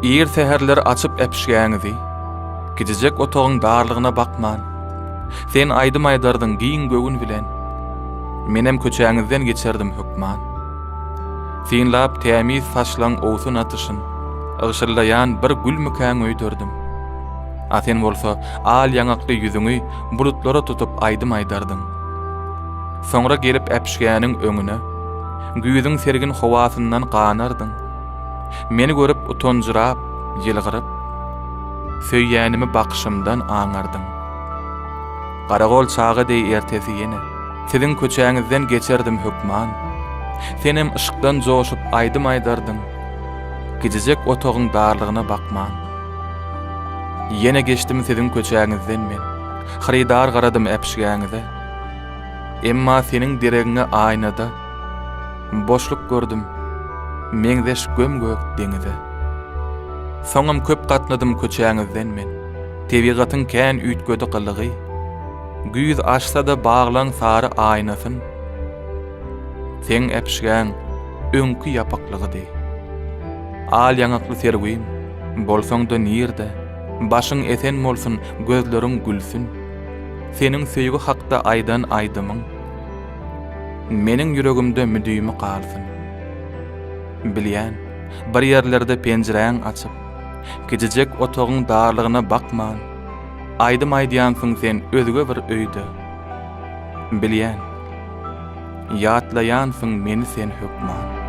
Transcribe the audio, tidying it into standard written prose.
İğir seherler açıp epşgäňizi, gidijek otogyň darlygyna bakman. Sen aýdym aýdardyň giň gögün bilen, menem köçäňizden geçerdim hukman. Sen lap tämiz saçlaň owsun atışyn, ygşyrlaýan bir gül mükäň öýdürdüm. A sen bolsa al ýaňakly ýüzüňi bulutlara tutup aýdym aýdardyň. Soňra gelip epşgäniň öňüne, güýüziň sergin howasyndan ganardyň. Meni görüp utonjyrap, ýylgyryp, söýýänimi bakşymdan aňardyň. Garagol çağı dey ertesi ýene, siziň köçäňizden geçerdim hukman. Senem ışykdan joşup aýdym aýdardyň, gidijek otogyň darlygyna bakman. Ýene geçdim siziň köçäňizden men, haridar garadym epşgäňize. Emma seniň diregiňe aýnada boşluk gördüm, meňdeş gömgök deňize. Soňam köp gatnadym köçäňizden men, tebigatyň kän üýtgödi gylygy, güýz açsa da baglan sary aýnasyn, sen epşgäň öňkü ýapaklygydy. Al ýaňakly sergüýüm, bolsaň da nirde, başyň esen bolsun, gözleriň gülsün. Seniň söýgü hakda aýdan aýdymyň, meniň ýüregimde müdüými galsyn. Bilýän, bir ýerlerde penjiräň açyp, gidijek otogyň darlygyna bakman. Aýdym aýdýansyň sen özge bir öýde. Bilýän, ýatlaýansyň meni sen hukman.